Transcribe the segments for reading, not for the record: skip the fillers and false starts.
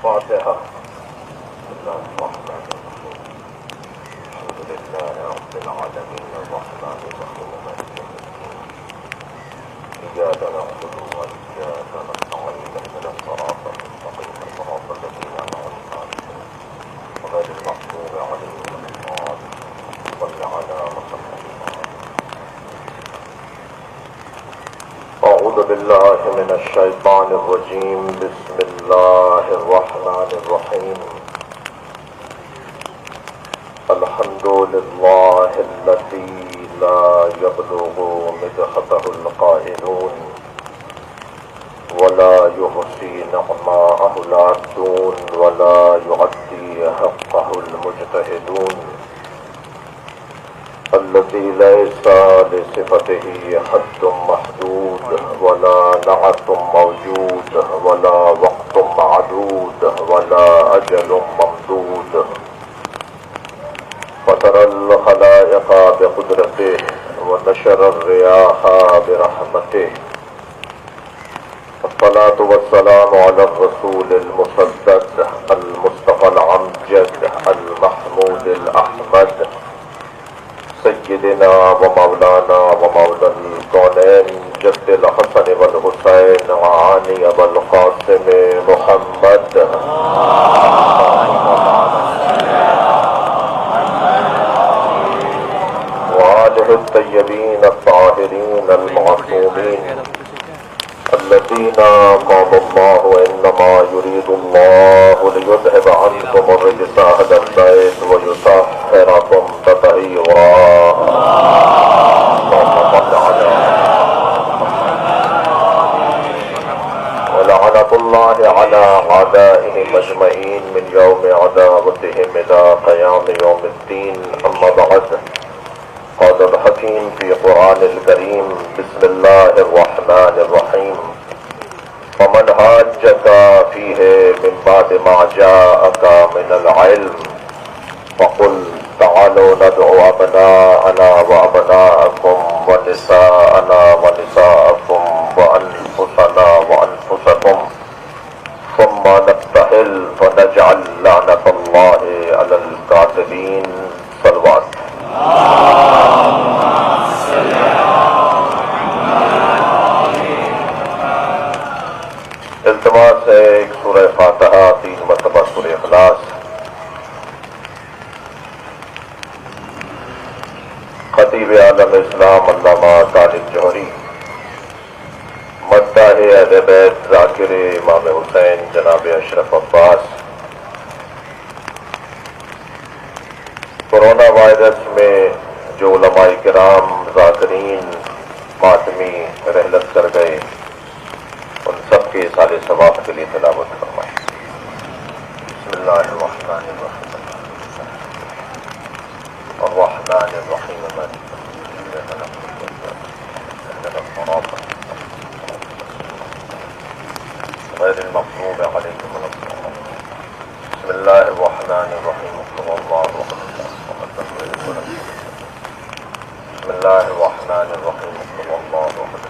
الفاتحة. بسم الله الرحمن الرحيم. الحمد لله رب العالمين الرحمن الرحيم مالك يوم الدين. إياك نعبد وإياك نستعين اهدنا الصراط المستقيم صراط الذين أنعمت عليهم غير المغضوب عليهم ولا الضالين. صل على محمد. أعوذ بالله من الشيطان الرجيم. بسم الله الرحمن الرحيم. الحمد لله الذي لا يبلغ مدحته القائلون ولا يحصي نعماءه العابدون ولا يعدي حقه المجتهدون، الذي ليس لصفته حد محدود ولا نعت موجود ولا وقت معدود ولا أجل ممدود، فطر الخلائق بقدرته ونشر الرياح برحمته. الصلاة والسلام على الرسول المسدد المصطفى الأمجد المحمود الأحمد سيدنا ومولانا ومولى الكونين جد الحسن والحسين وعاني والقاسم محمد وآله الطيبين الطاهرين المعصومين الذين قال الله إنما يريد الله ليذهب عنكم الرجس أهل البيت ويطهركم تطهيرا. اللهم صل على ولعنة الله على أعدائهم أجمعين من يوم عداوتهم إلى قيام يوم الدين. أما بعد، قال الحكيم في قرآن الكريم: بسم الله الرحمن الرحيم. فمن حاجك فيه من بعد ما جاءك من العلم فقل تعالوا ندعو أبناءنا وأبناءكم ونساءنا ونساءكم وأنفسنا وأنفسكم ثم نبتهل فنجعل لعنة الله على الكاذبين. صلوات. التماس ہے ایک سورہ فاتحہ، 3 مرتبہ سورہ اخلاص. خطیب عالم اسلام علامہ طالب جوہری مداح اہل بیت ذاکر امام حسین جناب اشرف عباس کورونا وائرس میں جو علماء کرام ذاکرین ماتمی رحلت کر گئے، ان سب کے سال ثواب کے لیے تلاوت فرمائیں. بسم اللہ الرحمن الرحیم. الرحمن الرحیم مالک غیر المغضوب علیہم ولا الضالین. بسم اللہ الرحمن الرحیم. قل اللہ احد بسم اللہ الرحمن الرحیم. قل اللہ احد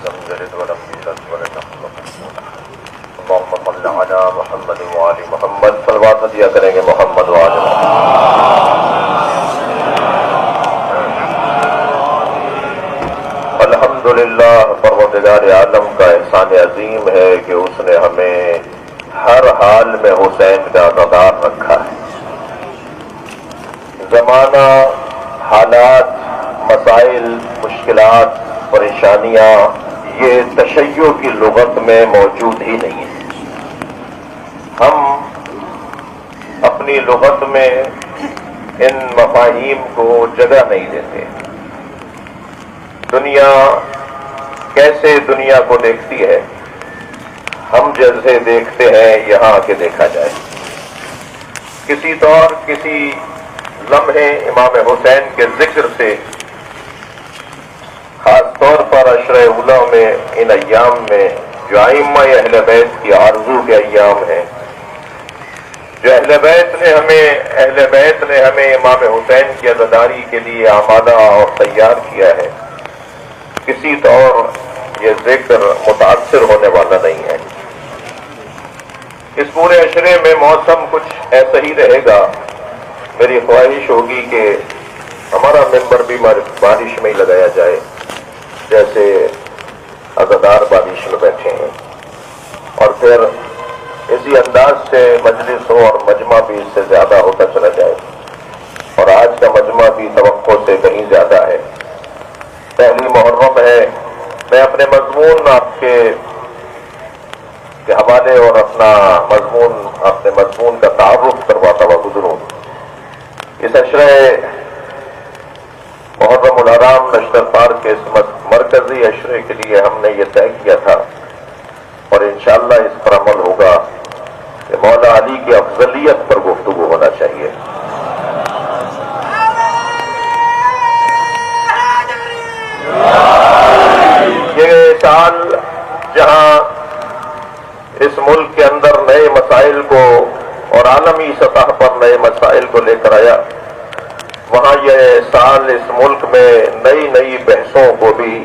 لم يلد ولم يولد ولم يكن له كفوا احد. اللهم صل على محمد وآل محمد. صلوات دیا کریں گے محمد وآل محمد. الحمدللہ، پروردگار عالم کا احسان عظیم ہے کہ اس نے ہمیں ہر حال میں حسین کا عزادار رکھا ہے. زمانہ، حالات، مسائل، مشکلات، پریشانیاں یہ تشیع کی لغت میں موجود ہی نہیں ہے. ہم اپنی لغت میں ان مفاہیم کو جگہ نہیں دیتے. دنیا کیسے دنیا کو دیکھتی ہے، ہم جیسے دیکھتے ہیں یہاں آ کے دیکھا جائے. کسی دور، کسی لمحے امام حسین کے ذکر سے، خاص طور پر عشرہ اولا میں، ان ایام میں جو ائمہ اہل بیت کی آرزو کے ایام ہیں، جو اہل بیت نے ہمیں امام حسین کی عزاداری کے لیے آمادہ اور تیار کیا ہے، کسی طور یہ ذکر متاثر ہونے والا نہیں ہے. اس پورے عشرے میں موسم کچھ ایسا ہی رہے گا. میری خواہش ہوگی کہ ہمارا ممبر بھی بارش میں ہی لگایا جائے جیسے عزادار بارش میں بیٹھے ہیں, اور پھر اسی انداز سے مجلس ہو اور مجمع بھی اس سے زیادہ ہوتا چلا جائے. اور آج کا مجمع بھی توقع سے کہیں زیادہ ہے. پہلی محرم ہے. میں اپنے مضمون آپ کے حوالے اور اپنے مضمون کا تعارف کرواتا ہوا گزروں. اس عشرہ محرم الحرام نشتر پارک کے اس مرکزی عشرے کے لیے ہم نے یہ طے کیا تھا, اور انشاءاللہ اس پر عمل ہوگا کہ مولا علی کی افضلیت پر گفتگو ہونا چاہیے. یہ سال جہاں اس ملک کے اندر نئے مسائل کو اور عالمی سطح پر نئے مسائل کو لے کر آیا, وہاں یہ سال اس ملک میں نئی بحثوں کو بھی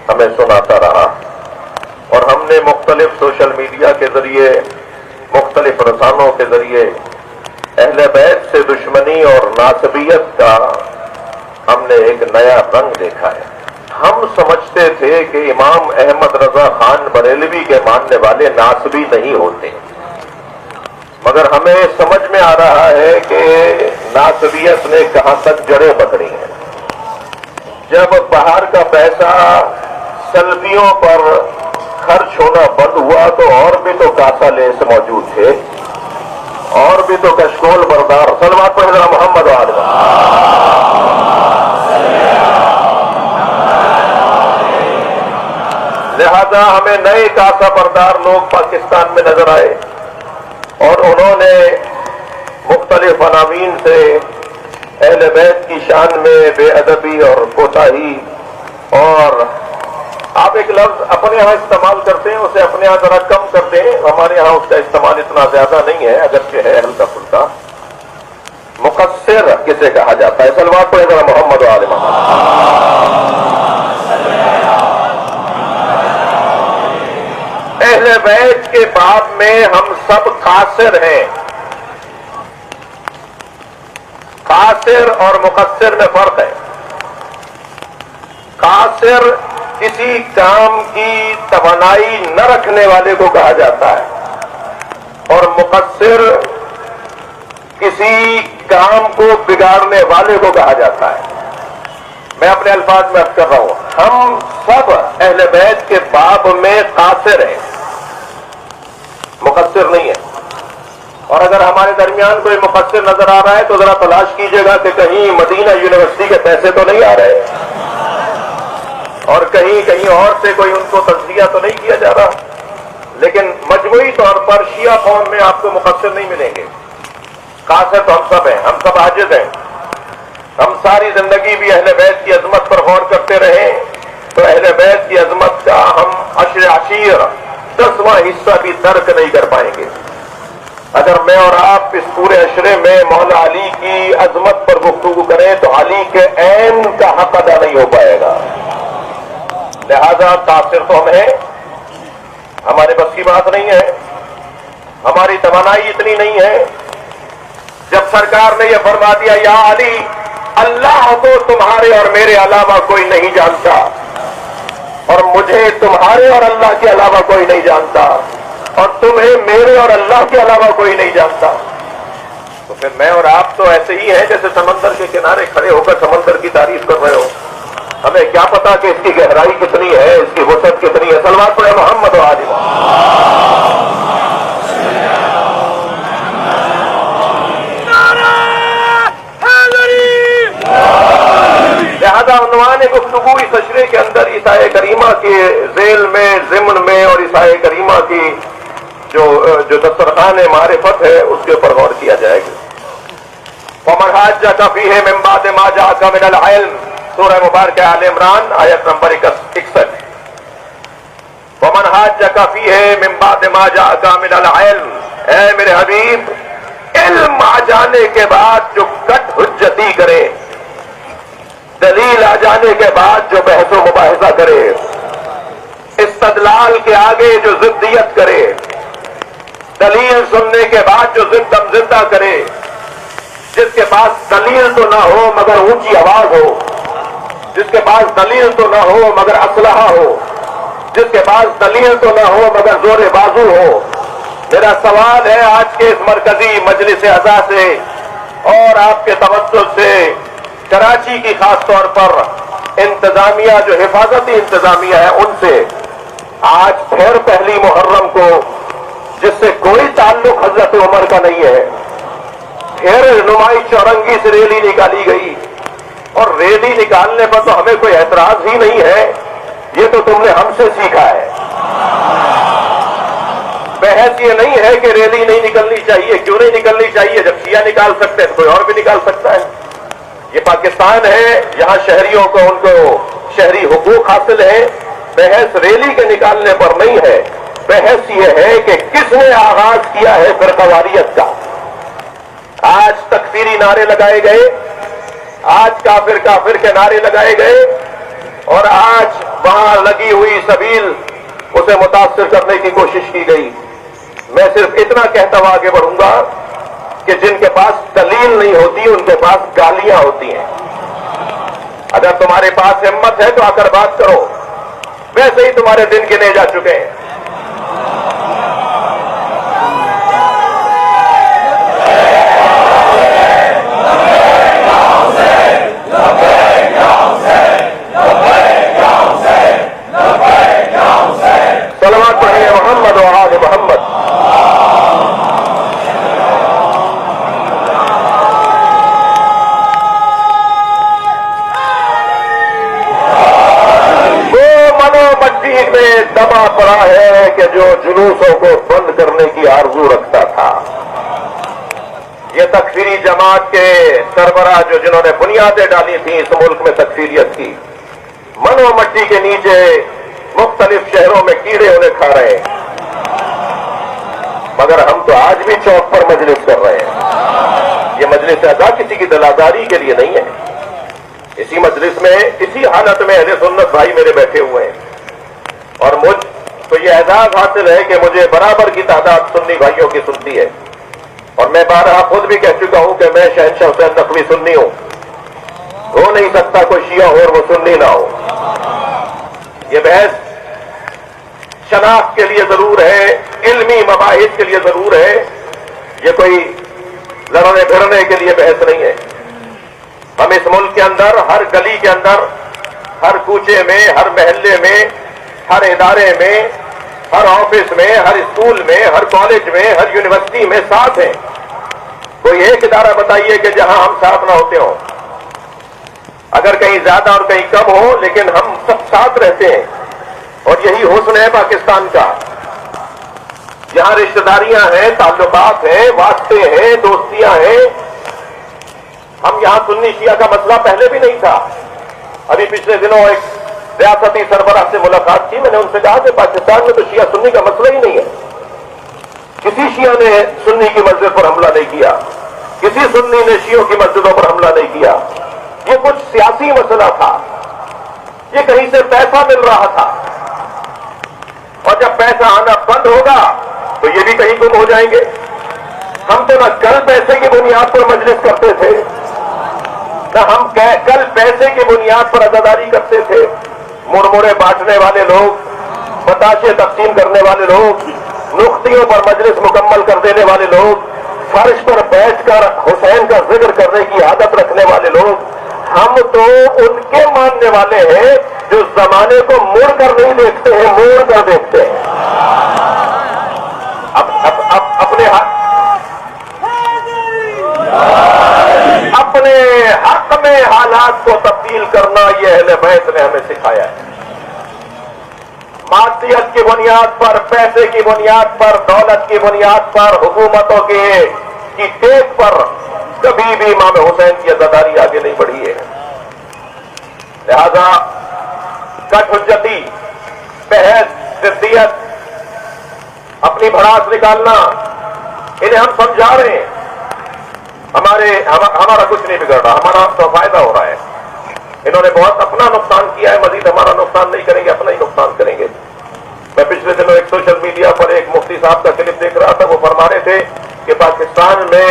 ہمیں سناتا رہا. اور ہم نے مختلف سوشل میڈیا کے ذریعے, مختلف رسانوں کے ذریعے اہل بیت سے دشمنی اور ناسبیت کا ہم نے ایک نیا رنگ دیکھا ہے. ہم سمجھتے تھے کہ امام احمد رضا خان بریلوی کے ماننے والے ناسبی نہیں ہوتے, مگر ہمیں سمجھ میں آ رہا ہے کہ ناسبیت نے کہاں تک جڑیں پکڑی ہیں. جب باہر کا پیسہ سلفیوں پر خرچ ہونا بند ہوا تو اور بھی تو کاسا لیس موجود تھے, اور بھی تو کشکول بردار. صلوات پڑھ ذرا محمد وعلہ. لہذا ہمیں نئے کاسا بردار لوگ پاکستان میں نظر آئے, اور انہوں نے مختلف عناوین سے اہل بیت کی شان میں بے ادبی اور کوتاہی, اور آپ ایک لفظ اپنے ہاں استعمال کرتے ہیں, اسے اپنے ہاں ذرا کم کرتے ہیں. ہمارے ہاں اس کا استعمال اتنا زیادہ نہیں ہے, اگرچہ ہے ہلکا پھلکا. مقصر کسے کہا جاتا ہے؟ صلوات پڑھیں ذرا محمد وآل محمد. اہل بیت کے باب میں ہم سب قاصر ہیں. قاصر اور مقصر میں فرق ہے. قاصر کسی کام کی توانائی نہ رکھنے والے کو کہا جاتا ہے, اور مقصر کسی کام کو بگاڑنے والے کو کہا جاتا ہے. میں اپنے الفاظ میں عرض کر رہا ہوں, ہم سب اہل بیت کے باب میں قاصر ہیں, مقصر نہیں ہے. اور اگر ہمارے درمیان کوئی مقصر نظر آ رہا ہے تو ذرا تلاش کیجئے گا کہ کہیں مدینہ یونیورسٹی کے پیسے تو نہیں آ رہے, اور کہیں اور سے کوئی ان کو تجزیہ تو نہیں کیا جا رہا. لیکن مجموعی طور پر شیعہ قوم میں آپ کو مقصر نہیں ملیں گے. قاصر تو ہم سب ہیں, ہم سب عاجز ہیں. ہم ساری زندگی بھی اہل بیت کی عظمت پر غور کرتے رہے تو اہل بیت کی عظمت کا ہم عشیر 10واں حصہ بھی درک نہیں کر پائیں گے. اگر میں اور آپ اس پورے عشرے میں مولا علی کی عظمت پر گفتگو کریں تو علی کے عین کا حق ادا نہیں ہو پائے گا. لہذا قاصر تو ہم ہیں, ہمارے بس کی بات نہیں ہے, ہماری توانائی اتنی نہیں ہے. جب سرکار نے یہ فرما دیا یا علی اللہ کو تمہارے اور میرے علاوہ کوئی نہیں جانتا, اور مجھے تمہارے اور اللہ کے علاوہ کوئی نہیں جانتا, اور تمہیں میرے اور اللہ کے علاوہ کوئی نہیں جانتا, تو پھر میں اور آپ تو ایسے ہی ہیں جیسے سمندر کے کنارے کھڑے ہو کر سمندر کی تعریف کر رہے ہو. ہمیں کیا پتا کہ اس کی گہرائی کتنی ہے, اس کی وسعت کتنی ہے. صلوات پڑھیں محمد و آل محمد. لہذا عنوان گفتگو اس عشرے کے اندر عیسائی کریمہ کے ذیل میں, ضمن میں, اور عیسائی کریمہ کی جو دسترخوان معرفت ہے اس کے اوپر غور کیا جائے گا. وَمَنْ حَاجَّكَ فِيهِ مِنْ بَعْدِ مَا جَاءَكَ مِنَ الْعِلْمِ, سورہ مبارکہ آل عمران آیت نمبر 61. وَمَنْ حَاجَّكَ فِيهِ مِنْ بَعْدِ مَا جَاءَكَ مِنَ الْعِلْمِ, اے میرے حبیب علم آ جانے کے بعد جو کٹ حجتی کرے, دلیل آ جانے کے بعد جو بحث و مباحثہ کرے, استدلال کے آگے جو ضدیت کرے, دلیل سننے کے بعد جو دم زندہ کرے، جس کے پاس دلیل تو نہ ہو مگر اونچی آواز ہو، جس کے پاس دلیل تو نہ ہو مگر اسلحہ ہو، جس کے پاس دلیل تو نہ ہو مگر زور بازو ہو. میرا سوال ہے آج کے اس مرکزی مجلس اعضاء سے اور آپ کے توسل سے کراچی کی خاص طور پر انتظامیہ جو حفاظتی انتظامیہ ہے ان سے، آج پھر پہلی محرم کو جس سے کوئی تعلق حضرت عمر کا نہیں ہے، پھر نمائش چورنگی سے ریلی نکالی گئی، اور ریلی نکالنے پر تو ہمیں کوئی اعتراض ہی نہیں ہے، یہ تو تم نے ہم سے سیکھا ہے. بحث یہ نہیں ہے کہ ریلی نہیں نکلنی چاہیے. کیوں نہیں نکلنی چاہیے؟ جب شیعہ نکال سکتے ہیں تو کوئی اور بھی نکال سکتا ہے. یہ پاکستان ہے، یہاں شہریوں کو ان کو شہری حقوق حاصل ہیں. بحث ریلی کے نکالنے پر نہیں ہے، بحث یہ ہے کہ کس نے آغاز کیا ہے فرقواریت کا. آج تکفیری نعرے لگائے گئے، آج کافر کافر کے نعرے لگائے گئے، اور آج وہاں لگی ہوئی سبیل اسے متاثر کرنے کی کوشش کی گئی. میں صرف اتنا کہتا ہوا آگے بڑھوں گا کہ جن کے پاس دلیل نہیں ہوتی ان کے پاس گالیاں ہوتی ہیں. اگر تمہارے پاس ہمت ہے تو آ کر بات کرو، ویسے ہی تمہارے دن گنے جا چکے ہیں. صلوات پڑھیے محمد و آل محمد. میں دبا پڑا ہے کہ جو جلوسوں کو بند کرنے کی آرزو رکھتا تھا. یہ تکفیری جماعت کے سربراہ جو جنہوں نے بنیادیں ڈالی تھیں اس ملک میں تکفیریت کی، من و مٹی کے نیچے مختلف شہروں میں کیڑے انہیں کھا رہے ہیں. مگر ہم تو آج بھی چوک پر مجلس کر رہے ہیں. یہ مجلس اعضاء کسی کی دلاداری کے لیے نہیں ہے. اسی مجلس میں اسی حالت میں اہل سنت بھائی میرے بیٹھے ہوئے ہیں، اور مجھ تو یہ اعزاز حاصل ہے کہ مجھے برابر کی تعداد سنی بھائیوں کی سنتی ہے. اور میں بارہا خود بھی کہہ چکا ہوں کہ میں شہنشاہ حسین نقوی سنی ہوں. ہو نہیں سکتا کوئی شیعہ ہو اور وہ سنی نہ ہو. یہ بحث شناخت کے لیے ضرور ہے، علمی مباحث کے لیے ضرور ہے، یہ کوئی لڑنے بھڑنے کے لیے بحث نہیں ہے. ہم اس ملک کے اندر ہر گلی کے اندر، ہر کوچے میں، ہر محلے میں، ہر ادارے میں، ہر آفس میں، ہر اسکول میں، ہر کالج میں، ہر یونیورسٹی میں ساتھ ہیں. کوئی ایک ادارہ بتائیے کہ جہاں ہم ساتھ نہ ہوتے ہوں. اگر کہیں زیادہ اور کہیں کم ہو لیکن ہم سب ساتھ رہتے ہیں، اور یہی حسن ہے پاکستان کا. یہاں رشتہ داریاں ہیں، تعلقات ہیں، واسطے ہیں، دوستیاں ہیں. ہم یہاں سنی شیعہ کا مسئلہ پہلے بھی نہیں تھا. ابھی پچھلے دنوں ایک ریاستی سربراہ سے ملاقات کی، میں نے ان سے کہا کہ پاکستان میں تو شیعہ سنی کا مسئلہ ہی نہیں ہے. کسی شیعہ نے سنی کی مسجد پر حملہ نہیں کیا، کسی سنی نے شیعوں کی مسجدوں پر حملہ نہیں کیا. یہ کچھ سیاسی مسئلہ تھا، یہ کہیں سے پیسہ مل رہا تھا، اور جب پیسہ آنا بند ہوگا تو یہ بھی کہیں گم ہو جائیں گے. ہم تو نہ کل پیسے کی بنیاد پر مجلس کرتے تھے، نہ ہم کل پیسے کی بنیاد پر عزاداری کرتے تھے. مرمرے بانٹنے والے لوگ، بتاشے تقسیم کرنے والے لوگ، نختیوں پر مجلس مکمل کر دینے والے لوگ، فرش پر بیٹھ کر حسین کا ذکر کرنے کی عادت رکھنے والے لوگ، ہم تو ان کے ماننے والے ہیں جو زمانے کو مڑ کر نہیں دیکھتے ہیں، موڑ کر دیکھتے ہیں. اپنے حق میں حالات کو تبدیل کرنا یہ اہل بیت نے ہمیں سکھایا ہے. مادیت کی بنیاد پر، پیسے کی بنیاد پر، دولت کی بنیاد پر، حکومتوں کی ٹیک پر کبھی بھی امام حسین کی عزاداری آگے نہیں بڑھی ہے. لہذا کٹ حجتی، بحث، ضدیت، اپنی بھڑاس نکالنا، انہیں ہم سمجھا رہے ہیں. ہمارا کچھ نہیں بگڑ رہا، ہمارا تو فائدہ ہو رہا ہے. انہوں نے بہت اپنا نقصان کیا ہے، مزید ہمارا نقصان نہیں کریں گے، اپنا ہی نقصان کریں گے. میں پچھلے دنوں ایک سوشل میڈیا پر ایک مفتی صاحب کا کلپ دیکھ رہا تھا، وہ فرما رہے تھے کہ پاکستان میں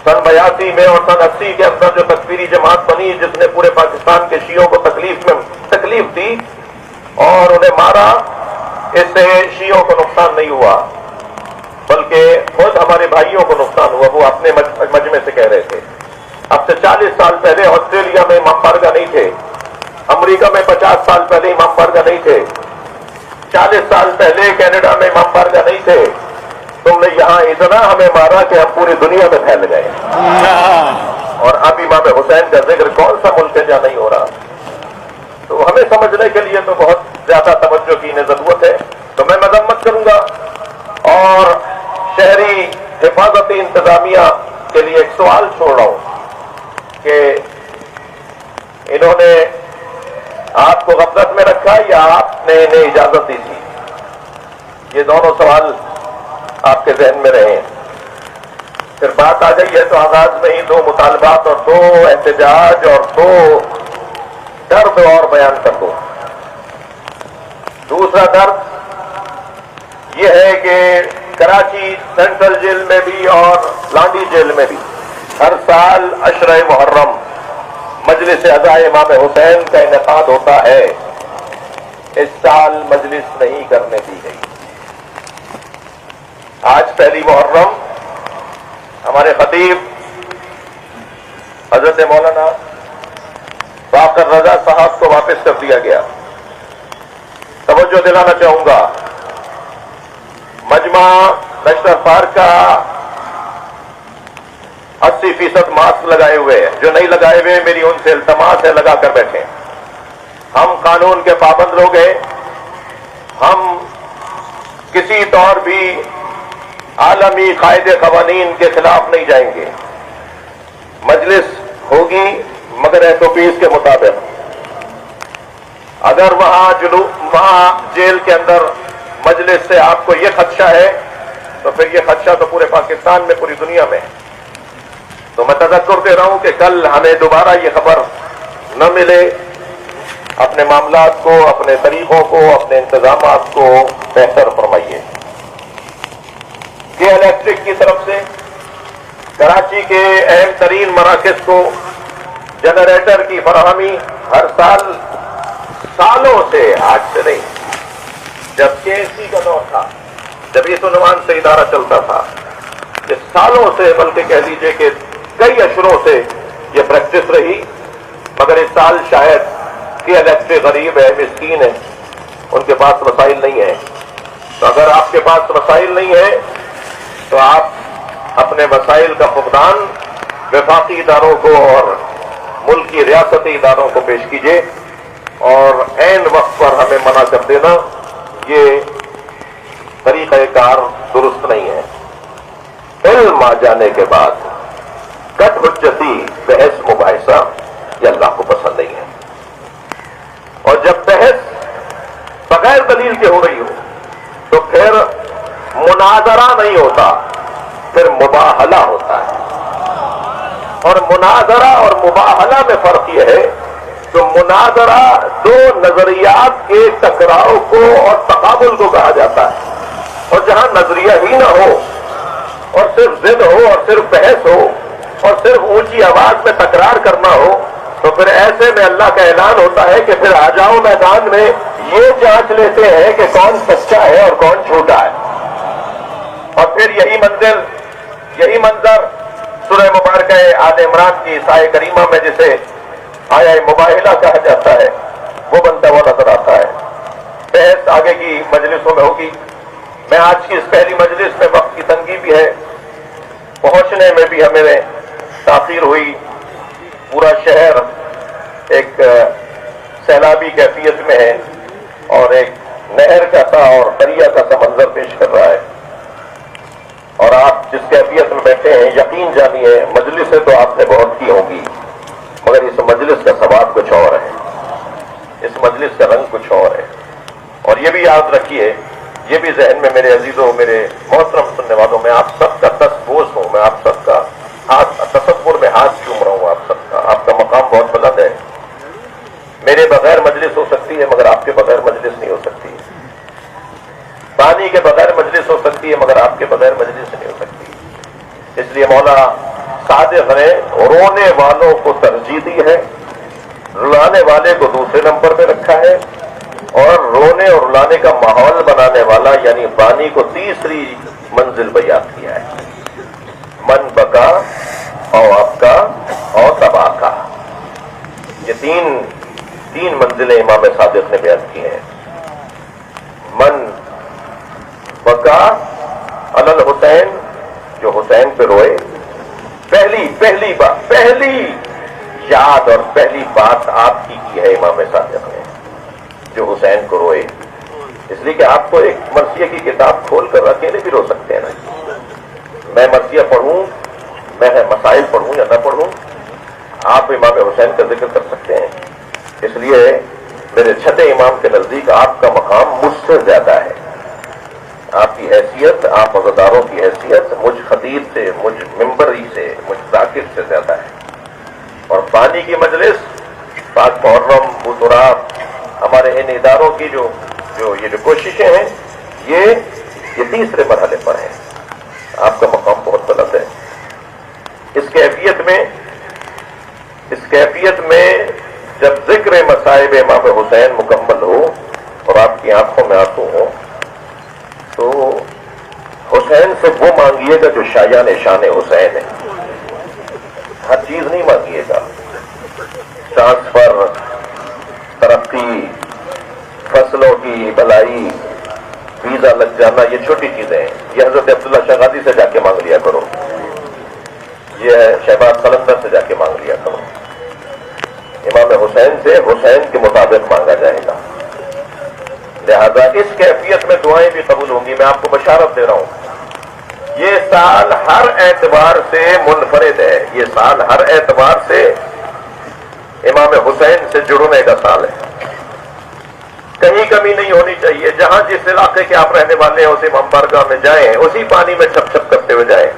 سن 82 میں اور سن 80 کے اندر جو تکفیری جماعت بنی جس نے پورے پاکستان کے شیعوں کو تکلیف دی اور انہیں مارا، اس سے شیعوں کو نقصان نہیں ہوا بلکہ خود ہمارے بھائیوں کو نقصان ہوا. وہ اپنے مجمع سے کہہ رہے تھے. اب سے 40 سال پہلے آسٹریلیا میں امام بارگاہ نہیں تھے، امریکہ میں 50 سال پہلے امام بارگاہ نہیں تھے، 40 سال پہلے کینیڈا میں امام بارگاہ نہیں تھے. تم نے یہاں اتنا ہمیں مارا کہ ہم پوری دنیا میں پھیل گئے، اور اب امام حسین کا ذکر کون سا ملک ہے جہاں نہیں ہو رہا. تو ہمیں سمجھنے کے لیے تو بہت زیادہ توجہ کی ضرورت ہے. تو میں مذمت کروں گا اور شہری حفاظتی انتظامیہ کے لیے ایک سوال چھوڑ رہا ہوں کہ انہوں نے آپ کو غفلت میں رکھا یا آپ نے انہیں اجازت دی تھی؟ یہ دونوں سوال آپ کے ذہن میں رہے. پھر بات آ گئی ہے تو آغاز میں ہی 2 مطالبات اور 2 احتجاج اور 2 درد اور بیان کر دو. دوسرا درد یہ ہے کہ کراچی سینٹرل جیل میں بھی اور لانڈی جیل میں بھی ہر سال عشرہ محرم مجلس عزائے امام حسین کا انعقاد ہوتا ہے. اس سال مجلس نہیں کرنے دی گئی. آج پہلی محرم ہمارے خطیب حضرت مولانا باقر رضا صاحب کو واپس کر دیا گیا. توجہ دلانا چاہوں گا، مجمع نشتر پارک کا 80% ماسک لگائے ہوئے ہیں. جو نہیں لگائے ہوئے میری ان سے التماس ہے لگا کر بیٹھے. ہم قانون کے پابند لوگ ہیں، ہم کسی طور بھی عالمی قاعدے قوانین کے خلاف نہیں جائیں گے. مجلس ہوگی مگر SOPs کے مطابق. اگر وہاں جیل کے اندر مجلس سے آپ کو یہ خدشہ ہے تو پھر یہ خدشہ تو پورے پاکستان میں، پوری دنیا میں. تو میں تذکر دے رہا ہوں کہ کل ہمیں دوبارہ یہ خبر نہ ملے. اپنے معاملات کو، اپنے طریقوں کو، اپنے انتظامات کو بہتر فرمائیے. کہ الیکٹرک کی طرف سے کراچی کے اہم ترین مراکز کو جنریٹر کی فراہمی ہر سال، سالوں سے، آج سے نہیں، جب KSC کا دور تھا، جب اس عنوان سے ادارہ چلتا تھا، کہ سالوں سے بلکہ کہہ لیجئے کہ کئی اشروں سے یہ پریکٹس رہی. مگر اس سال شاید کہ الیکٹرک غریب ہے، مسکین ہے، ان کے پاس وسائل نہیں ہے. تو اگر آپ کے پاس وسائل نہیں ہے تو آپ اپنے وسائل کا فقدان وفاقی اداروں کو اور ملکی ریاستی اداروں کو پیش کیجیے، اور عین وقت پر ہمیں منع کر دینا یہ طریقہ کار درست نہیں ہے. علم آ جانے کے بعد کٹ حجتی بحث مباحثہ یہ اللہ کو پسند نہیں ہے. اور جب بحث بغیر دلیل کے ہو رہی ہو تو پھر مناظرہ نہیں ہوتا، پھر مباہلہ ہوتا ہے. اور مناظرہ اور مباہلہ میں فرق یہ ہے کہ مناظرہ 2 نظریات کے ٹکراؤ کو اور تقابل کو کہا جاتا ہے. اور جہاں نظریہ ہی نہ ہو اور صرف ضد ہو اور صرف بحث ہو اور صرف اونچی آواز میں تکرار کرنا ہو تو پھر ایسے میں اللہ کا اعلان ہوتا ہے کہ پھر آ جاؤ میدان میں، یہ جانچ لیتے ہیں کہ کون سچا ہے اور کون جھوٹا ہے. اور پھر یہی منظر سورہ مبارکہ آل عمران کی سایہ کریمہ میں جسے آیا مباہلہ کہا جاتا ہے وہ بنتا ہوا نظر آتا ہے. بحث آگے کی مجلسوں میں ہوگی. میں آج کی اس پہلی مجلس میں وقت کی تنگی بھی ہے، پہنچنے میں بھی ہمیں تاخیر ہوئی. پورا شہر ایک سیلابی کیفیت میں ہے اور ایک نہر کا سا اور دریا کا سا منظر پیش کر رہا ہے. اور آپ جس کیفیت میں بیٹھے ہیں یقین جانیے مجلسیں تو آپ نے بہت کی ہوں گی مگر اس مجلس کا ثواب کچھ اور ہے، اس مجلس کا رنگ کچھ اور ہے. اور یہ بھی یاد رکھیے، یہ بھی ذہن میں میرے عزیزوں، میرے محترم سننے والوں، میں آپ سب کا تسبوس ہوں، میں آپ سب کا تصور میں ہاتھ چوم رہا ہوں. آپ سب کا، آپ کا مقام بہت بلند ہے. میرے بغیر مجلس ہو سکتی ہے مگر آپ کے بغیر مجلس نہیں ہو سکتی. پانی کے بغیر مجلس اس لیے مولا صادق نے رونے والوں کو ترجیح دی ہے، رلانے والے کو دوسرے نمبر پہ رکھا ہے، اور رونے اور رلانے کا ماحول بنانے والا یعنی بانی کو تیسری منزل بیان کیا ہے۔ من بکا او آپ کا اور تباہ کا، یہ تین منزلیں امام صادق نے بیان کی ہیں۔ من بکا علی الحسین، جو حسین پہ روئے، پہلی یاد اور پہلی بات آپ کی ہے امام صادق نے، جو حسین کو روئے، اس لیے کہ آپ کو ایک مرثیہ کی کتاب کھول کر اکیلے بھی رو سکتے ہیں نا، میں مرثیہ پڑھوں، میں مسائل پڑھوں یا نہ پڑھوں، آپ امام حسین کا ذکر کر سکتے ہیں۔ اس لیے میرے چھٹے امام کے نزدیک آپ کا مقام مجھ سے زیادہ ہے، آپ کی حیثیت، آپ عزاداروں کی حیثیت مجھ خطیب سے، مجھ ممبری سے، مجھ ذاکر سے زیادہ ہے۔ اور بانی کی مجلس، پاک محرم، بوتراب، ہمارے ان اداروں کی جو کوششیں ہیں، یہ تیسرے مرحلے پر ہیں۔ آپ کا مقام بہت بلند ہے۔ اس کیفیت میں جب ذکر مصائب امام حسین مکمل ہو اور آپ کی آنکھوں میں آنسو ہو، تو حسین سے وہ مانگیے گا جو شایان شان حسین ہے، ہر چیز نہیں مانگیے گا، ٹرانسفر، ترقی، فصلوں کی بلائی، ویزا لگ جانا، یہ چھوٹی چیزیں ہیں، یہ حضرت عبداللہ شہزادی سے جا کے مانگ لیا کرو، یہ شہباز قلندر سے جا کے مانگ لیا کرو۔ امام حسین سے حسین کے مطابق مانگا جائے گا، لہذا اس کیفیت میں دعائیں بھی قبول ہوں گی۔ میں آپ کو بشارت دے رہا ہوں، یہ سال ہر اعتبار سے منفرد ہے، یہ سال ہر اعتبار سے امام حسین سے جڑنے کا سال ہے، کہیں کمی نہیں ہونی چاہیے۔ جہاں جس علاقے کے آپ رہنے والے ہیں اس امام بارگاہ میں جائیں، اسی پانی میں چھپ چھپ کرتے ہوئے جائیں،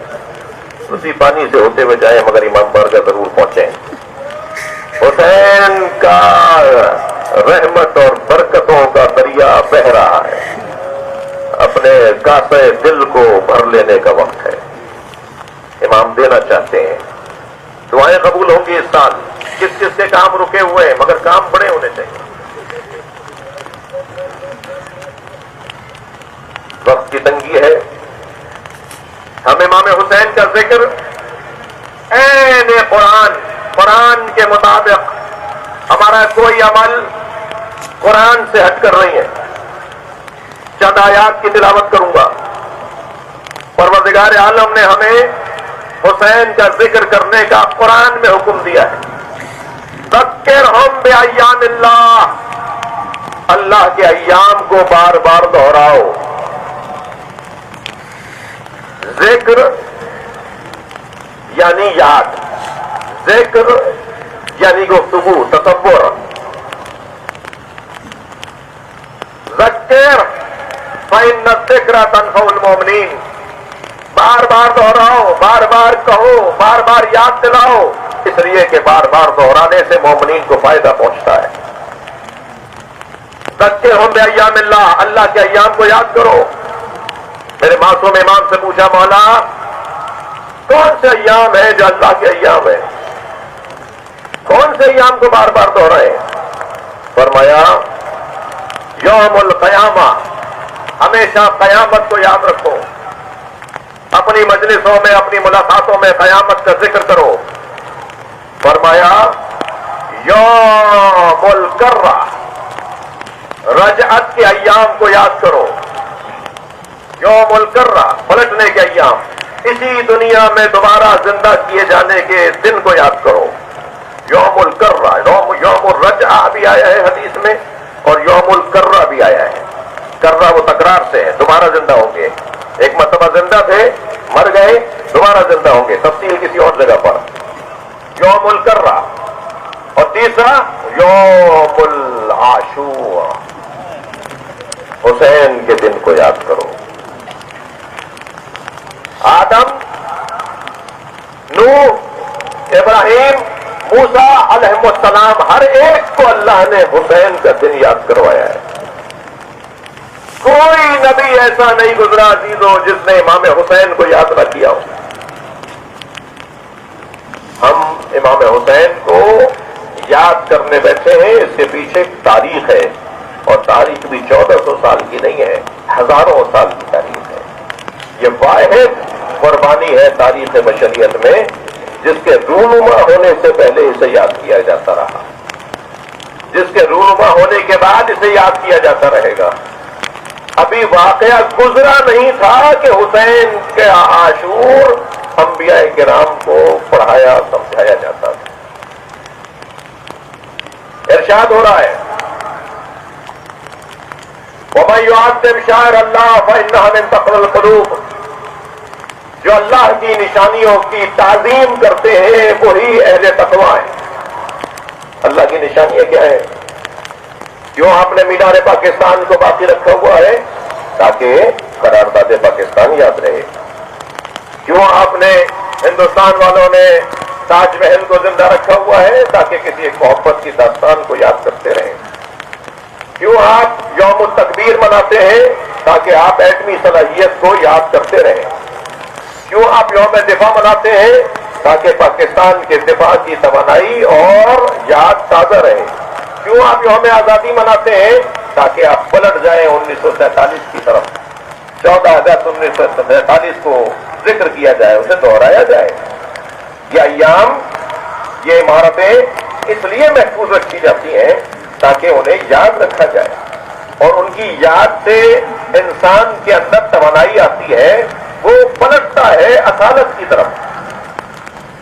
اسی پانی سے ہوتے ہوئے جائیں، مگر امام بارگاہ ضرور پہنچیں۔ حسین کا رحمت اور برکتوں کا دریا بہ رہا ہے، اپنے کاسے دل کو بھر لینے کا وقت ہے، امام دینا چاہتے ہیں۔ دعائیں قبول ہوں گی اس سال، کس کس کے کام رکے ہوئے ہیں، مگر کام بڑے ہونے چاہیے۔ وقت کی تنگی ہے، ہم امام حسین کا ذکر عین قرآن کے مطابق، ہمارا کوئی عمل قرآن سے ہٹ کر نہیں ہے۔ چند آیات کی تلاوت کروں گا۔ پروردگار عالم نے ہمیں حسین کا ذکر کرنے کا قرآن میں حکم دیا ہے۔ ذکرہم بایام اللہ، اللہ کے ایام کو بار بار دہراؤ۔ ذکر یعنی یاد، ذکر یعنی گفتگو، تصور۔ ذکر فإن الذکر تنفع المؤمنین، بار بار دہراؤ، بار بار کہو، بار بار یاد دلاؤ، اس لیے کہ بار بار دہرانے سے مومنین کو فائدہ پہنچتا ہے۔ ذکرہم بایام اللہ، اللہ کے ایام کو یاد کرو۔ میرے معصوم امام سے پوچھا، مولا کون سے ایام ہیں جو اللہ کے ایام ہیں، کون سے ایام کو بار بار دہرائے؟ فرمایا یوم القیامہ، ہمیشہ قیامت کو یاد رکھو، اپنی مجلسوں میں، اپنی ملاقاتوں میں قیامت کا ذکر کرو۔ فرمایا یوم الکرہ، رجعت کے ایام کو یاد کرو۔ یوم الکرہ، پلٹنے کے ایام، اسی دنیا میں دوبارہ زندہ کیے جانے کے دن کو یاد کرو۔ یوم الکرہ، یوم الرجعہ بھی آیا ہے حدیث میں، اور یوم الکرہ بھی آیا ہے۔ کرہ وہ تکرار سے ہے، دوبارہ زندہ ہوں گے، ایک مرتبہ زندہ تھے، مر گئے، دوبارہ زندہ ہوں گے، تفصیل کسی اور جگہ پر۔ یوم الکرہ، اور تیسرا یوم العاشور، حسین کے دن کو یاد کرو۔ آدم، نوح، ابراہیم، موسیٰ علیہ السلام، ہر ایک کو اللہ نے حسین کا دن یاد کروایا ہے۔ کوئی نبی ایسا نہیں گزرا عزیزوں جس نے امام حسین کو یاد نہ کیا ہو۔ امام حسین کو یاد کرنے بیٹھے ہیں. اس کے پیچھے ایک تاریخ ہے، اور تاریخ بھی 1400 سال کی نہیں ہے، ہزاروں سال کی تاریخ ہے. یہ واحد قربانی ہے تاریخ بشریت میں جس کے رونما ہونے سے پہلے اسے یاد کیا جاتا رہا، جس کے رونما ہونے کے بعد اسے یاد کیا جاتا رہے گا. ابھی واقعہ گزرا نہیں تھا کہ حسین کے عاشور انبیاء کرام کو پڑھایا سمجھایا جاتا تھا. ارشاد ہو رہا ہے وَمَن يُعَظِّمْ شَعَائِرَ اللَّهِ فَإِنَّهَا مِن تَقْوَى الْقُلُوبِ. جو اللہ کی نشانیوں کی تعظیم کرتے ہیں وہی اہل تقویٰ ہیں. اللہ کی نشانیاں کیا ہے؟ کیوں آپ نے مینار پاکستان کو باقی رکھا ہوا ہے؟ تاکہ قرارداد پاکستان یاد رہے. کیوں آپ نے ہندوستان والوں نے تاج محل کو زندہ رکھا ہوا ہے؟ تاکہ کسی ایک محبت کی داستان کو یاد کرتے رہیں. کیوں آپ یوم التکبیر مناتے ہیں؟ تاکہ آپ ایٹمی صلاحیت کو یاد کرتے رہیں. کیوں آپ یوم دفاع مناتے ہیں؟ تاکہ پاکستان کے دفاع کی توانائی اور یاد تازہ رہے. کیوں آپ یوم آزادی مناتے ہیں؟ تاکہ آپ پلٹ جائیں 1947 کی طرف. 14 اگست 1947 کو ذکر کیا جائے، اسے دہرایا جائے. یہ ایام، یہ عمارتیں اس لیے محفوظ رکھی جاتی ہیں تاکہ انہیں یاد رکھا جائے، اور ان کی یاد سے انسان کے اندر توانائی آتی ہے، وہ پلٹتا ہے اصالت کی طرف.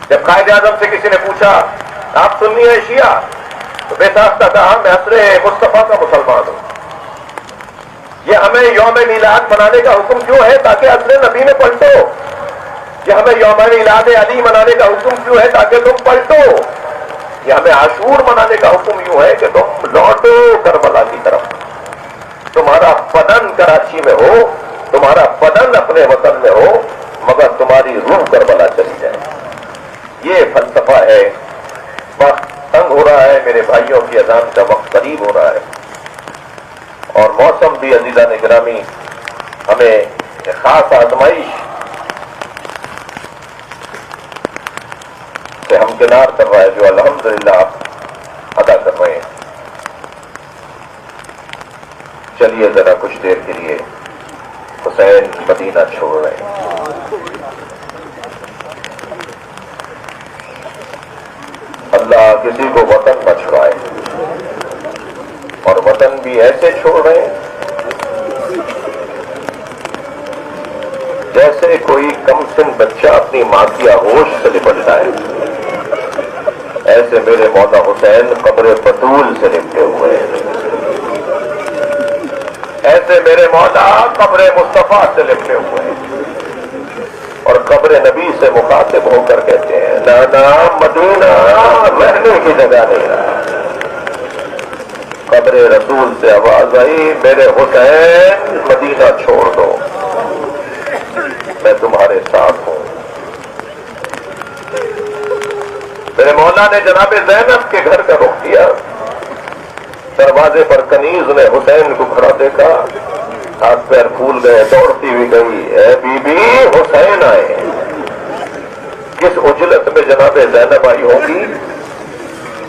جب قائد اعظم سے کسی نے پوچھا آپ سنی ہیں شیعہ، تو بے ساختہ کہا میں عصر مصطفیٰ کا مسلمان ہوں. یہ ہمیں یوم میلاد منانے کا حکم کیوں ہے؟ تاکہ عصر نبی میں پلٹو. یہ ہمیں یوم میلاد علی منانے کا حکم کیوں ہے؟ تاکہ تم پلٹو. یہ ہمیں عاشور منانے کا حکم یوں ہے کہ تم لوٹو کربلا کی طرف. تمہارا بدن کراچی میں ہو، تمہارا بدن اپنے وطن میں ہو، مگر تمہاری روح کربلا چلی جائے. یہ فلسفہ ہے. وقت تنگ ہو رہا ہے میرے بھائیوں کی اذان کا وقت قریب ہو رہا ہے، اور موسم بھی عزیزان گرامی ہمیں ایک خاص آزمائش سے ہمکنار کر رہا ہے جو الحمدللہ آپ ادا کر رہے ہیں. چلیے ذرا کچھ دیر کے لیے حسین مدینہ چھوڑ رہے ہیں. اللہ کسی کو وطن نہ چھڑائے، اور وطن بھی ایسے چھوڑ رہے ہیں جیسے کوئی کم سن بچہ اپنی ماں کی آغوش سے لپٹ جائے. ایسے میرے مولا حسین قبر بطول سے لپٹے ہوئے ہیں. ایسے میرے مولا قبر مصطفیٰ سے لپٹے ہوئے ہیں، اور قبر نبی سے مخاطب ہو کر کہتے ہیں نانا مدینہ رہنے کی جگہ نہیں رہا. قبر رسول سے آواز آئی میرے حسین مدینہ چھوڑ دو، میں تمہارے ساتھ ہوں. میرے مولا نے جناب زینب کے گھر کا رخ کیا. دروازے پر کنیز نے حسین کو کھڑا دیکھا، ہاتھ پیر پھول گئے، دوڑتی ہوئی گئی اے بی بی حسین آئے. کس اجلت میں جناب زینب آئی ہوگی.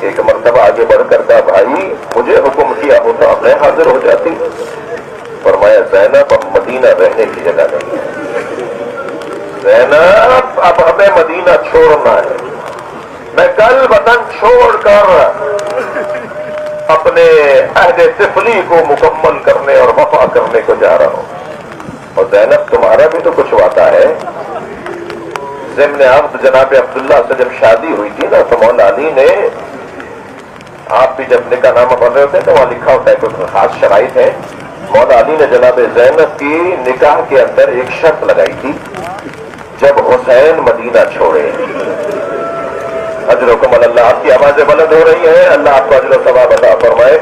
ایک مرتبہ آگے بڑھ کر کہا بھائی مجھے حکم کیا ہوتا میں حاضر ہو جاتی. فرمایا زینب اب مدینہ رہنے کی جگہ نہیں ہے. زینب اب ہمیں مدینہ چھوڑنا ہے. میں کل وطن چھوڑ کر اپنے عہد طفلی کو مکمل کرنے اور وفا کرنے کو جا رہا ہوں. اور زینب تمہارا بھی تو کچھ وعدہ ہے. ضمن عبد جناب عبداللہ سے جب شادی ہوئی تھی نا تو مولا علی نے، آپ بھی جب نکاح نامہ پڑھ رہے ہوتے ہیں تو وہاں لکھا ہوتا ہے کچھ خاص شرائط ہے. مولا علی نے جناب زینب کی نکاح کے اندر ایک شرط لگائی تھی جب حسین مدینہ چھوڑے. اجرکم اللہ، آپ کی آوازیں بلند ہو رہی ہیں، اللہ آپ کو اجر و ثواب عطا فرمائے.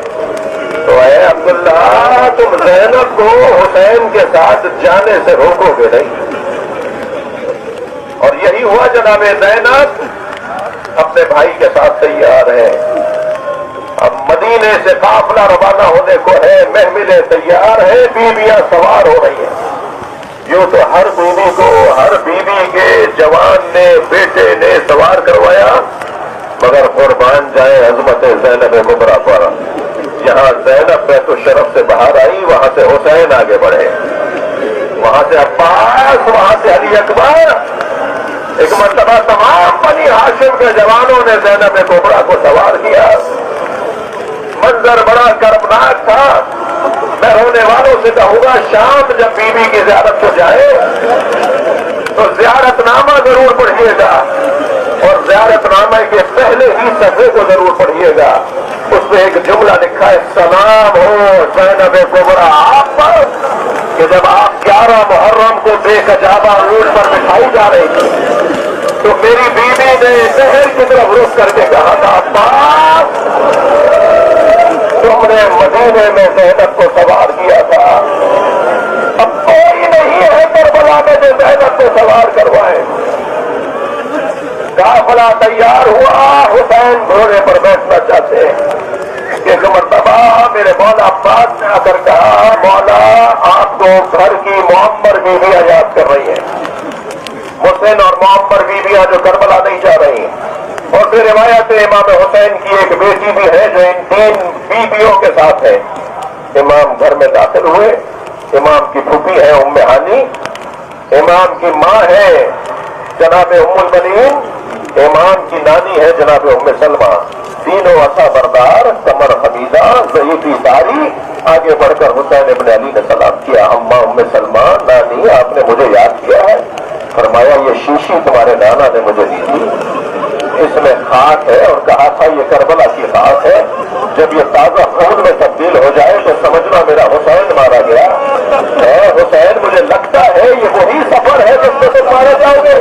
تو اے عبداللہ تم زینب کو حسین کے ساتھ جانے سے روکو گے نہیں. اور یہی ہوا جناب زینب اپنے بھائی کے ساتھ تیار ہے. اب مدینے سے قافلہ روانہ ہونے کو ہے، محملیں تیار ہے، بیویاں سوار ہو رہی ہیں. یوں تو ہر بیوی کو، ہر بیوی کے جوان نے، بیٹے نے سوار کروایا، عظمت زینب کبریٰ پر. جہاں زینب بیت الشرف سے باہر آئی وہاں سے حسین آگے بڑھے, وہاں سے عباس, وہاں سے علی اکبر. ایک مرتبہ تمام بنی ہاشم کے جوانوں نے زینب کبریٰ کو سوار کیا. منظر بڑا کربناک تھا. میں رونے والوں سے کہوں گا شام جب بیوی کی زیارت کو جائے تو زیارت نامہ ضرور پڑھیے گا, اور زیارت نامے کے پہلے ہی صفحے کو ضرور پڑھیے گا. اس میں ایک جملہ لکھا ہے, سلام ہو زینب کبریٰ آپ پر, کہ جب آپ 11 محرم کو بے کجابہ اونٹ پر بٹھائی جا رہی تھی تو میری بیوی نے شہر کی طرف رخ کر کے کہا تھا, عباس تم نے مدینے میں زینب کو سوار کیا تھا, اب کوئی نہیں ہے کربلا میں جو زینب کو سوار کروائے. قافلہ تیار ہوا, حسین گھوڑے پر بیٹھنا چاہتے ہیں. ایک مرتبہ میرے مولا عباس نے آ کر کہا, مولا آپ کو گھر کی معمر بیویاں یاد کر رہی ہیں, حسین اور معمر بیویاں جو کربلا نہیں جا رہی ہیں. اور پھر روایت امام حسین کی ایک بیٹی بھی ہے جو ان 3 بیویوں کے ساتھ ہے. امام گھر میں داخل ہوئے, امام کی پھوپھی ہے ام ہانی, امام کی ماں ہے جناب ام البنین, امام کی نانی ہے جناب ام سلمہ. تینوں عصا بردار, کمر حمیدہ, ضعیفی داری. آگے بڑھ کر حسین ابن علی نے سلام کیا, اماں ام سلمہ, نانی آپ نے مجھے یاد کیا ہے؟ فرمایا یہ شیشی تمہارے نانا نے مجھے دی تھی, اس میں خاک ہے, اور کہا تھا یہ کربلا کی خاک ہے, جب یہ تازہ خون میں تبدیل ہو جائے تو سمجھنا میرا حسین مارا گیا ہے. حسین مجھے لگتا ہے یہ وہی سفر ہے جس میں تم مارے جاؤ گے.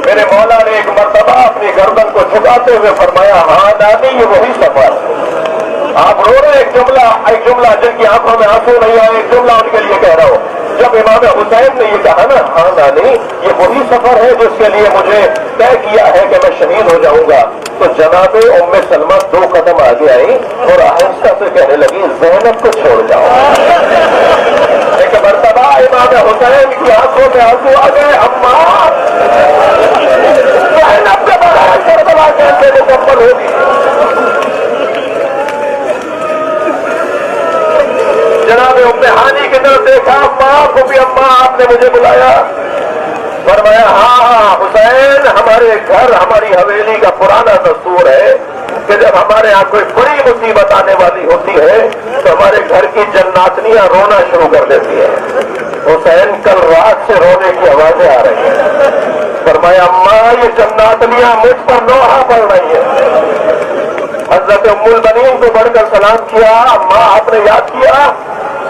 میرے مولا نے ایک مرتبہ اپنی گردن کو جھکاتے ہوئے فرمایا, ہاں نانی یہ وہی سفر. آپ رو رہے, ایک جملہ جن کی آنکھوں میں آنسو نہیں آئے, ایک جملہ ان کے لیے کہہ رہا ہوں. جب امام حسین نے یہ کہا نا, ہاں نانی یہ وہی سفر ہے جس کے لیے مجھے طے کیا ہے کہ میں شہید ہو جاؤں گا, تو جناب ام سلمہ 2 قدم آگے آئی اور آہستہ سے کہنے لگی, زینب کو چھوڑ جاؤ. ایک مرتبہ امام حسین کی آنکھوں میں آنسو آ گئے, اماں زینب کے بغیر کربلا کیسے مکمل ہوگی. جناب ام ہانی کی طرف دیکھا, اماں کو بھی, اماں آپ نے مجھے بلایا. فرمایا, ہاں حسین, ہمارے گھر ہماری حویلی کا پرانا دستور ہے کہ جب ہمارے یہاں کوئی بڑی مصیبت آنے والی ہوتی ہے تو ہمارے گھر کی جناتنیاں رونا شروع کر دیتی ہیں. حسین کل رات سے رونے کی آوازیں آ رہی ہیں. فرمایا, اماں یہ جناتنیاں مجھ پر لوہا پڑ رہی ہیں. حضرت ام البنین کو بڑھ کر سلام کیا, اماں آپ نے یاد کیا؟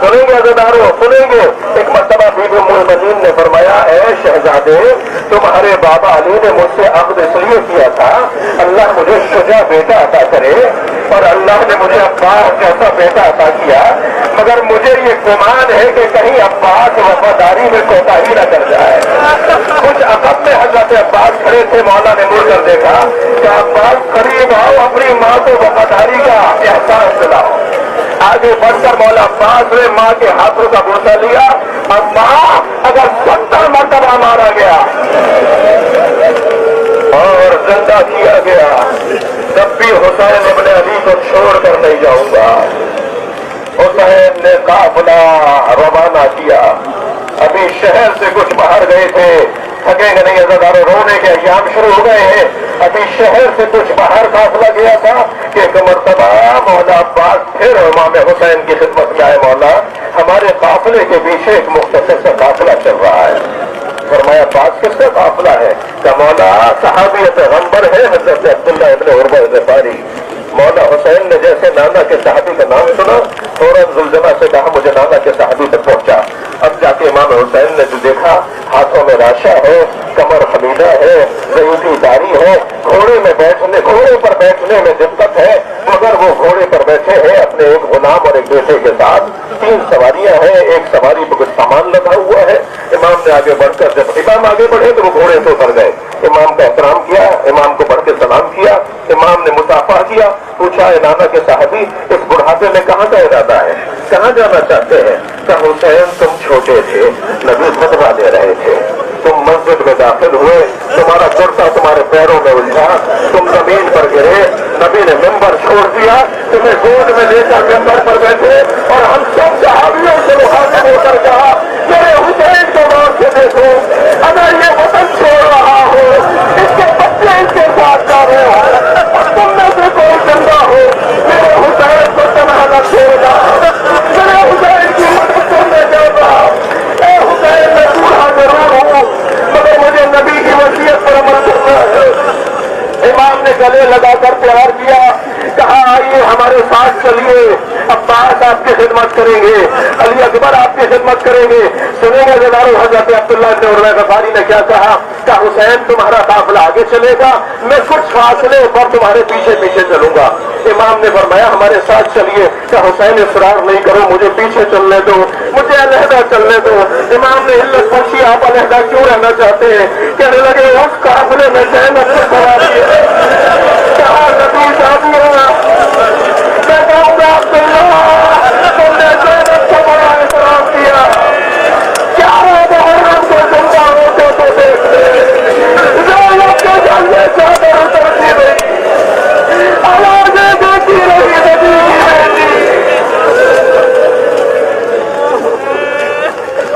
سنیں گے عزیزانو, سنیں گے. ایک مرتبہ بی بی ام البنین نے فرمایا, اے شہزادے تمہارے بابا علی نے مجھ سے عقد اس لیے کیا تھا اللہ مجھے شجاع بیٹا عطا کرے, اور اللہ نے مجھے عباس جیسا بیٹا عطا کیا, مگر مجھے یہ گمان ہے کہ کہیں عباس وفاداری میں کوتاہی نہ کر جائے. کچھ عقب میں حضرت عباس کھڑے تھے, مولا نے مڑ کر دیکھا کہ عباس قریب آؤ, اپنی ماں کو وفاداری کا احساس دلاؤ. آگے بڑھ کر مولا عباس نے ماں کے ہاتھوں کا بوسہ لیا. اماں اگر 70 مرتبہ مارا گیا اور زندہ کیا گیا تب بھی حسین ابن علی کو چھوڑ کر نہیں جاؤں گا. حسین نے قافلہ روانہ کیا. ابھی شہر سے کچھ باہر گئے تھے, تھکیں گے نہیں عزیزانو, رونے کے ایام شروع ہو گئے ہیں. ابھی شہر سے کچھ باہر قافلہ گیا تھا کہ ایک مرتبہ مولا عباس پھر امام حسین کی خدمت میں آئے, مولا ہمارے قافلے کے پیچھے ایک مختصر سا قافلہ چل رہا ہے. فرمایا, عباس کس کا قافلہ ہے؟ کہ مولا صحابی پیغمبر ہے حضرت عبداللہ ابن عروہ غفاری. مولا حسین نے جیسے نانا کے صحابی کا نام سنا فوراً زلزلہ سے کہا, مجھے نانا کے صحابی تک پہنچا. اب جا کے امام حسین نے جو دیکھا, ہاتھوں میں راشا ہے, کمر حمیدہ ہے, ضعیفی داری ہے, گھوڑے پر بیٹھنے میں دقت ہے, مگر وہ گھوڑے پر بیٹھے ہیں اپنے ایک غلام اور ایک بیٹے کے ساتھ. 3 سواریاں ہیں, ایک سواری پہ کچھ سامان لگا ہوا ہے. امام نے آگے بڑھ کر, جب امام آگے بڑھے تو وہ گھوڑے سے اتر گئے. امام کا احترام کیا, امام کو بڑھ کے سلام کیا, امام نے مصافحہ کیا. پوچھا, اے نانا کے صاحبی اس بڑھاپے میں کہاں کا ارادہ ہے, کہاں جانا چاہتے ہیں؟ کہ حسین تم چھوٹے تھے, نبی فتویٰ دے رہے تھے, تم مسجد میں داخل ہوئے, تمہارا کرتا تمہارے پیروں میں الجھا, تم زمین پر کرے. نبی نے ممبر چھوڑ دیا, تمہیں گود میں لے کر ممبر پر بیٹھے اور ہم سب صحابیوں سے مخاطب ہو کر کہا میرے حسین کو غور سے دیکھو, اگر یہ وطن چھوڑ رہا ہو, اس کے بچے اس کے ساتھ جا رہے ہو اور تم میں سے کوئی زندہ ہو, میرے حسین کو تنہا نہ چھوڑنا, میرے حسین کی مدد کرنے جا رہا. اے حسین میں بوڑھا ضرور ہوں مگر مجھے نبی کی وصیت پر عمل کرنا ہے. امام نے گلے لگا کر پیار کیا, کہا آئیے ہمارے ساتھ چلیے, عباس آپ کی خدمت کریں گے, علی اکبر آپ کی خدمت کریں گے. سنیں گے جناب حضرت عبداللہ بن عروہ غفاری نے کیا کہا, کہ حسین تمہارا قافلہ آگے چلے گا, میں کچھ فاصلے پر تمہارے پیچھے پیچھے چلوں گا. امام نے فرمایا ہمارے ساتھ چلیے. کہ حسین اصرار نہیں کرو, مجھے پیچھے چلنے دو, مجھے علیحدہ چلنے دو. امام نے علت پوچھی آپ علیحدہ کیوں رہنا چاہتے ہیں؟ کہنے لگے اس قافلے میں زینب سے سواری ہے. کہا نبی صاحب میں کہوں گا عبداللہ تم نے زینب کو بڑا احترام دیا, 11 محرم کو زندہ ہوتے تو دیکھتے زینب کے جلوے چادر اترتی رہی, آوازیں دیتی رہی نبی کی بیٹی.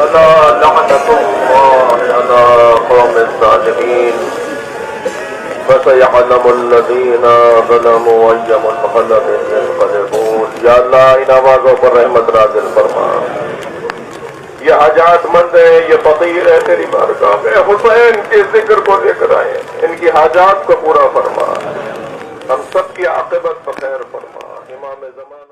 اللہ لعنت اللہ علی قوم الظالمین. فسيعلم الذين ظلموا أي منقلب ينقلبون. یا اللہ ان آوازوں پر رحمت نازل فرما. یہ حاجات مند ہیں, یہ فقیر ہے تیری بارگاہ میں, حسین کے ذکر کو لے کر آئے, ان کی حاجات کو پورا فرما, ہم سب کی عاقبت بخیر فرما. امام زمان